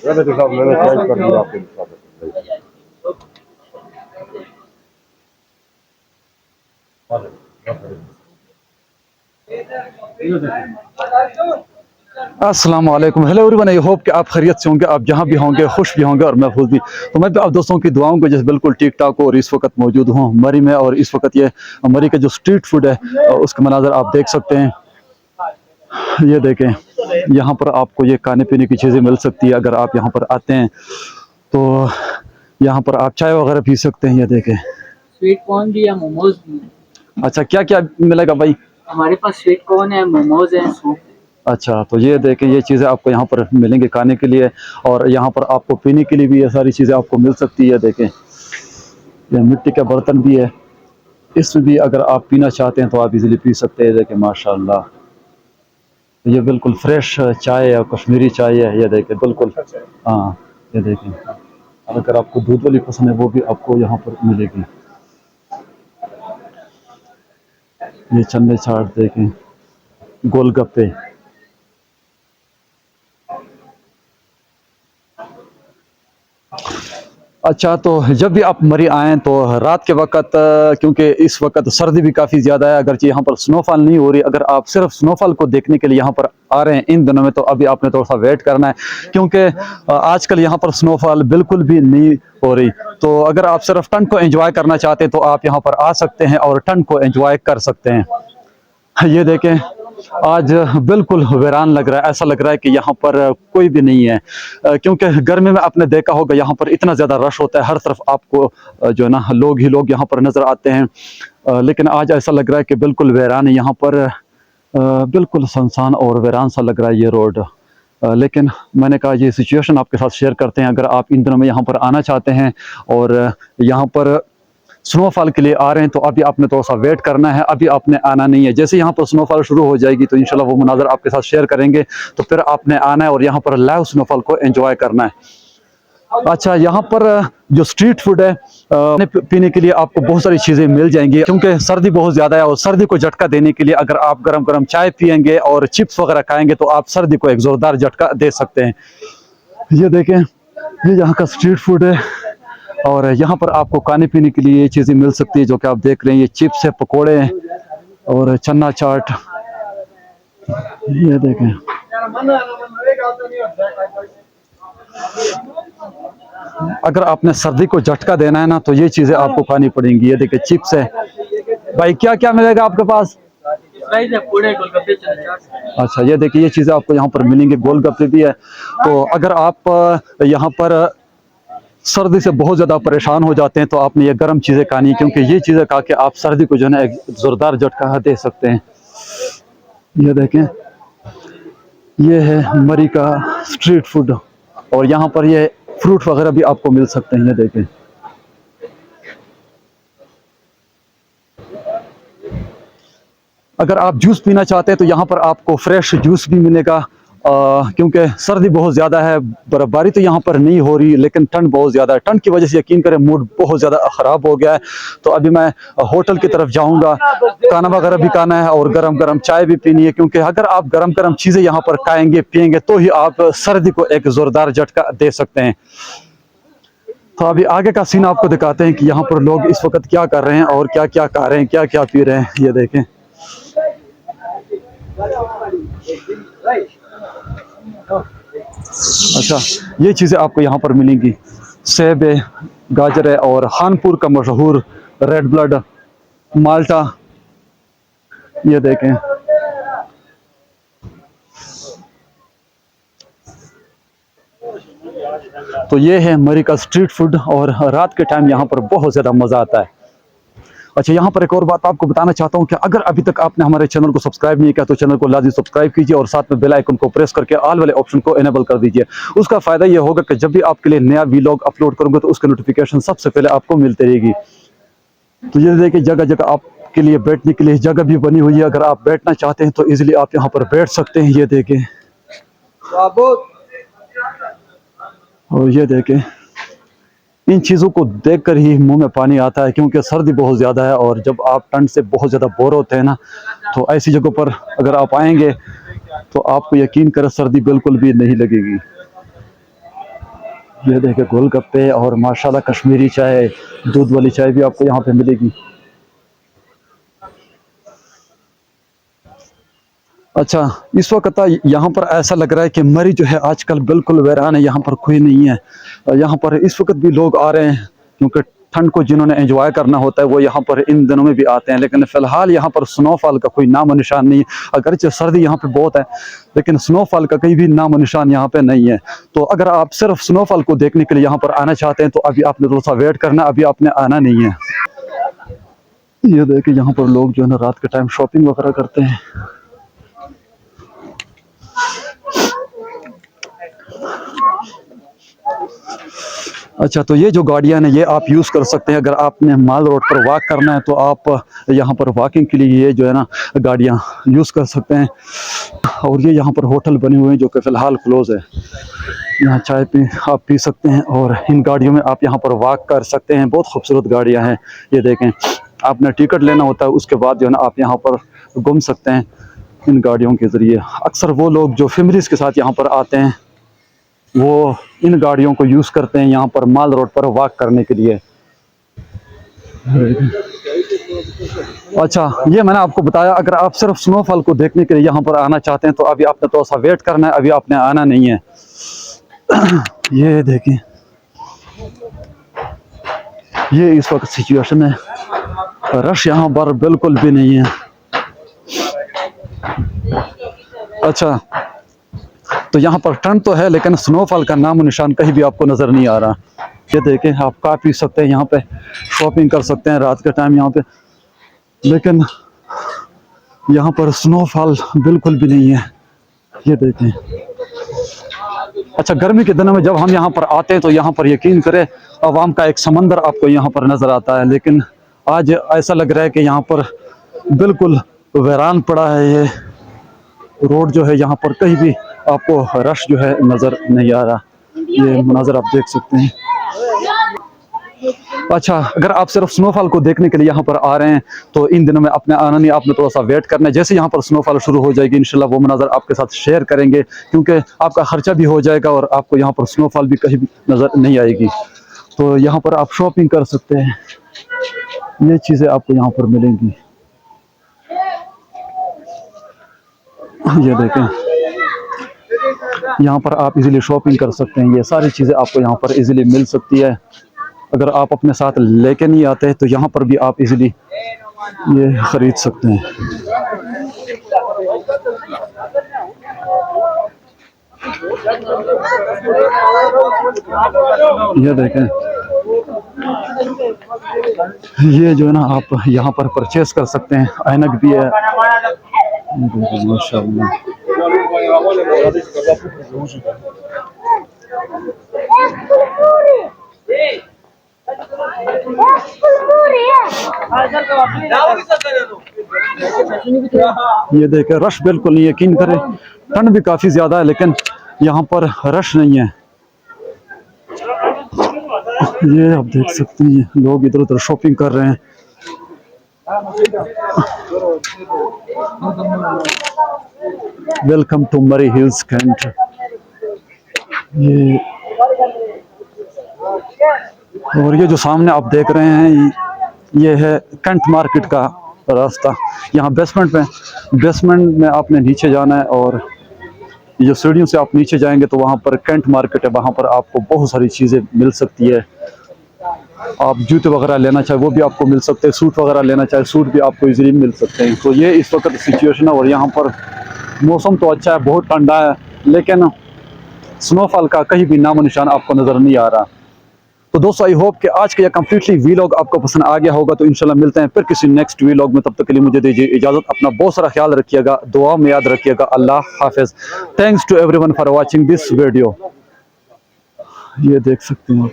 मैंने तो साहब मैंने चेंज कर दिया आपके हिसाब से। अस्सलाम वालेकुम, हेलो एवरीवन। आई होप कि आप खैरियत से होंगे, आप जहां भी होंगे खुश भी होंगे और महफूज भी। तो मैं भी आप दोस्तों की दुआओं को जैसे बिल्कुल ठीक ठाक हो और इस वक्त मौजूद हूं मरी में। और इस वक्त ये मरी का जो स्ट्रीट फूड है उसके मनाजर आप देख सकते हैं। ये देखें, यहाँ पर आपको ये खाने पीने की चीज़ें मिल सकती है। अगर आप यहाँ पर आते हैं तो यहाँ पर आप चाय वगैरह पी सकते हैं। ये देखें, स्वीट कॉर्न भी है, मोमोज भी है। अच्छा क्या क्या मिलेगा भाई? हमारे पास स्वीट कॉर्न है, मोमोज है, सूप। अच्छा, तो ये देखें, ये चीज़ें आपको यहाँ पर मिलेंगी खाने के लिए, और यहाँ पर आपको पीने के लिए भी ये सारी चीज़ें आपको मिल सकती है। देखें, ये मिट्टी के बर्तन भी है, इसमें भी अगर आप पीना चाहते हैं तो आप इजीली पी सकते हैं। देखें माशाल्लाह, ये बिल्कुल फ्रेश चाय है, कश्मीरी चाय है। ये देखें बिल्कुल, हाँ ये देखें, अगर आपको दूध वाली पसंद है वो भी आपको यहाँ पर मिलेगी। ये चन्ने चाट देखें, गोलगप्पे। अच्छा, तो जब भी आप मरी आएँ तो रात के वक़्त, क्योंकि इस वक़्त सर्दी भी काफ़ी ज़्यादा है, अगरचे यहाँ पर स्नोफॉल नहीं हो रही, अगर आप सिर्फ स्नोफॉल को देखने के लिए यहाँ पर आ रहे हैं इन दिनों में, तो अभी आपने थोड़ा सा वेट करना है, क्योंकि आजकल यहाँ पर स्नोफॉल बिल्कुल भी नहीं हो रही। तो अगर आप सिर्फ ठंड को एंजॉय करना चाहते हैं तो आप यहाँ पर आ सकते हैं और ठंड को एंजॉय कर सकते हैं। ये देखें, आज बिल्कुल वीरान लग रहा है, ऐसा लग रहा है कि यहाँ पर कोई भी नहीं है, क्योंकि गर्मी में आपने देखा होगा यहाँ पर इतना ज़्यादा रश होता है, हर तरफ आपको जो है ना लोग ही लोग यहाँ पर नज़र आते हैं। लेकिन आज ऐसा लग रहा है कि बिल्कुल वीरान है यहाँ पर, बिल्कुल सुनसान और वीरान सा लग रहा है ये रोड। लेकिन मैंने कहा ये सिचुएशन आपके साथ शेयर करते हैं। अगर आप इन दिनों में यहाँ पर आना चाहते हैं और यहाँ पर स्नोफॉल के लिए आ रहे हैं तो अभी आपने थोड़ा सा वेट करना है, अभी आपने आना नहीं है। जैसे यहाँ पर स्नोफॉल शुरू हो जाएगी तो इंशाल्लाह वो मनाजर आपके साथ शेयर करेंगे, तो फिर आपने आना है और यहाँ पर लाइव स्नोफॉल को एंजॉय करना है। अच्छा, यहाँ पर जो स्ट्रीट फूड है, पीने के लिए आपको बहुत सारी चीज़ें मिल जाएंगी, क्योंकि सर्दी बहुत ज़्यादा है और सर्दी को झटका देने के लिए अगर आप गरम गरम चाय पियेंगे और चिप्स वगैरह खाएंगे तो आप सर्दी को एक ज़ोरदार झटका दे सकते हैं। ये देखें, ये यहाँ का स्ट्रीट फूड है और यहाँ पर आपको खाने पीने के लिए ये चीज़ें मिल सकती है जो कि आप देख रहे हैं। ये चिप्स है, पकोड़े हैं और चन्ना चाट। ये देखें, अगर आपने सर्दी को झटका देना है ना तो ये चीज़ें आपको खानी पड़ेंगी। ये देखिए, चिप्स है। भाई क्या क्या मिलेगा आपके पास? अच्छा, ये देखिए, ये चीज़ें आपको यहाँ पर मिलेंगी, गोलगप्पे भी है। तो अगर आप यहाँ पर सर्दी से बहुत ज़्यादा परेशान हो जाते हैं तो आपने ये गर्म चीज़ें खानी है, क्योंकि ये चीज़ें खा के आप सर्दी को जो है ना एक ज़ोरदार झटका दे सकते हैं। ये देखें, ये है मरी का स्ट्रीट फूड और यहाँ पर ये फ्रूट वगैरह भी आपको मिल सकते हैं। ये देखें, अगर आप जूस पीना चाहते हैं तो यहाँ पर आपको फ्रेश जूस भी मिलेगा, क्योंकि सर्दी बहुत ज़्यादा है, बर्फबारी तो यहाँ पर नहीं हो रही, लेकिन ठंड बहुत ज़्यादा है। ठंड की वजह से यकीन करें मूड बहुत ज़्यादा ख़राब हो गया है। तो अभी मैं होटल की तरफ जाऊँगा, खाना वगैरह भी खाना है और गरम गरम चाय भी पीनी है, क्योंकि अगर आप गरम गरम चीज़ें यहाँ पर खाएंगे पियेंगे तो ही आप सर्दी को एक ज़ोरदार झटका दे सकते हैं। तो अभी आगे का सीन आपको दिखाते हैं कि यहाँ पर लोग इस वक्त क्या कर रहे हैं और क्या क्या खा रहे हैं, क्या क्या पी रहे हैं। ये देखें, अच्छा, ये चीज़ें आपको यहाँ पर मिलेंगी, सेब है, गाजर है और खानपुर का मशहूर रेड ब्लड माल्टा। ये देखें, तो ये है मरी का स्ट्रीट फूड और रात के टाइम यहाँ पर बहुत ज़्यादा मज़ा आता है। अच्छा, यहाँ पर एक और बात आपको बताना चाहता हूँ कि अगर अभी तक आपने हमारे चैनल को सब्सक्राइब नहीं किया तो चैनल को लाजमी सब्सक्राइब कीजिए और साथ में बेल आइकन को प्रेस करके ऑल वाले ऑप्शन को इनेबल कर दीजिए। उसका फ़ायदा ये होगा कि जब भी आपके लिए नया वीलॉग अपलोड करूँगा तो उसकी नोटिफिकेशन सबसे पहले आपको मिलती रहेगी। तो ये देखिए, जगह जगह आपके लिए बैठने के लिए जगह भी बनी हुई है, अगर आप बैठना चाहते हैं तो ईजिली आप यहाँ पर बैठ सकते हैं। ये देखें, और ये देखें, इन चीज़ों को देखकर ही मुंह में पानी आता है, क्योंकि सर्दी बहुत ज़्यादा है और जब आप ठंड से बहुत ज़्यादा बोर होते हैं ना, तो ऐसी जगहों पर अगर आप आएंगे तो आपको यकीन करें सर्दी बिल्कुल भी नहीं लगेगी। ये देखिए गोलगप्पे और माशाल्लाह कश्मीरी चाय, दूध वाली चाय भी आपको यहाँ पे मिलेगी। अच्छा, इस वक्त यहाँ पर ऐसा लग रहा है कि मरी जो है आजकल बिल्कुल वीरान है, यहाँ पर कोई नहीं है। यहाँ पर इस वक्त भी लोग आ रहे हैं क्योंकि ठंड को जिन्होंने एंजॉय करना होता है वो यहाँ पर इन दिनों में भी आते हैं, लेकिन फ़िलहाल यहाँ पर स्नोफॉल का कोई नामो निशान नहीं है। अगरचे सर्दी यहाँ पे बहुत है लेकिन स्नोफॉल का कहीं भी नामो निशान यहाँ पे नहीं है। तो अगर आप सिर्फ स्नोफॉल को देखने के लिए यहाँ पर आना चाहते हैं तो अभी आपने थोड़ा सा वेट करना, अभी आपने आना नहीं है। ये देखिए यहाँ पर लोग जो है ना रात के टाइम शॉपिंग वगैरह करते हैं। अच्छा, तो ये जो गाड़ियाँ हैं ये आप यूज़ कर सकते हैं। अगर आपने माल रोड पर वॉक करना है तो आप यहाँ पर वॉकिंग के लिए ये जो है ना गाड़ियाँ यूज़ कर सकते हैं। और ये यहाँ पर होटल बने हुए हैं जो कि फ़िलहाल क्लोज़ है। यहाँ चाय आप पी सकते हैं और इन गाड़ियों में आप यहाँ पर वॉक कर सकते हैं। बहुत खूबसूरत गाड़ियाँ हैं। ये देखें, आपने टिकट लेना होता है, उसके बाद जो है ना आप यहाँ पर घूम सकते हैं इन गाड़ियों के ज़रिए। अक्सर वो लोग जो फैमिलीज़ के साथ यहाँ पर आते हैं वो इन गाड़ियों को यूज़ करते हैं यहाँ पर माल रोड पर वॉक करने के लिए। अच्छा, ये मैंने आपको बताया, अगर आप सिर्फ स्नोफॉल को देखने के लिए यहाँ पर आना चाहते हैं तो अभी आपने थोड़ा सा वेट करना है, अभी आपने आना नहीं है। ये देखें, ये इस वक्त सिचुएशन है, रश यहाँ पर बिल्कुल भी नहीं है। अच्छा, तो यहाँ पर ठंड तो है लेकिन स्नोफॉल का नामो निशान कहीं भी आपको नज़र नहीं आ रहा। ये देखें, आप खा पी सकते हैं, यहाँ पे शॉपिंग कर सकते हैं रात के टाइम यहाँ पे, लेकिन यहाँ पर स्नोफॉल बिल्कुल भी नहीं है। ये देखें। अच्छा, गर्मी के दिनों में जब हम यहाँ पर आते हैं तो यहाँ पर यकीन करें अवाम का एक समंदर आपको यहाँ पर नज़र आता है, लेकिन आज ऐसा लग रहा है कि यहाँ पर बिल्कुल वीरान पड़ा है। ये रोड जो है यहाँ पर कहीं भी आपको रश जो है नज़र नहीं आ रहा। ये मंजर आप देख सकते हैं। अच्छा, अगर आप सिर्फ स्नोफॉल को देखने के लिए यहाँ पर आ रहे हैं तो इन दिनों में अपने आना नहीं, आपने थोड़ा सा वेट करना है। जैसे यहाँ पर स्नोफॉल शुरू हो जाएगी इंशाल्लाह वो मंजर आपके साथ शेयर करेंगे, क्योंकि आपका खर्चा भी हो जाएगा और आपको यहाँ पर स्नोफॉल भी कहीं भी नज़र नहीं आएगी। तो यहाँ पर आप शॉपिंग कर सकते हैं, ये चीज़ें आपको यहाँ पर मिलेंगी। ये देखें, यहाँ पर आप इजीली शॉपिंग कर सकते हैं। ये सारी चीज़ें आपको यहाँ पर इजीली मिल सकती है। अगर आप अपने साथ लेके नहीं आते तो यहाँ पर भी आप इजीली ये ख़रीद सकते हैं। ये देखें, ये जो है ना आप यहाँ पर परचेस कर सकते हैं। ऐनक भी है, माशाअल्लाह। ये देखें, रश बिल्कुल नहीं, यकीन करें ठंड भी काफ़ी ज़्यादा है लेकिन यहाँ पर रश नहीं है। ये आप देख सकते हैं लोग इधर उधर शॉपिंग कर रहे हैं। वेलकम टू मरी हिल्स कैंट। ये और ये जो सामने आप देख रहे हैं ये है कैंट मार्केट का रास्ता। यहाँ बेसमेंट में आपने नीचे जाना है और ये जो सीढ़ियों से आप नीचे जाएंगे तो वहाँ पर कैंट मार्केट है। वहाँ पर आपको बहुत सारी चीज़ें मिल सकती है। आप जूते वगैरह लेना चाहे वो भी आपको मिल सकते हैं, सूट वगैरह लेना चाहे सूट भी आपको इजीली मिल सकते हैं। तो ये इस वक्त सिचुएशन है और यहाँ पर मौसम तो अच्छा है, बहुत ठंडा है लेकिन स्नोफॉल का कहीं भी नामो निशान आपको नज़र नहीं आ रहा। तो दोस्तों, आई होप कि आज का यह कंप्लीटली वीलॉग आपको पसंद आ गया होगा। तो इंशाल्लाह मिलते हैं फिर किसी नेक्स्ट वीलॉग में। तब तक के लिए मुझे दीजिए इजाज़त। अपना बहुत सारा ख्याल रखिएगा, दुआ में याद रखिएगा। अल्लाह हाफिज़। Thanks to everyone for watching this video. ये देख सकते हैं।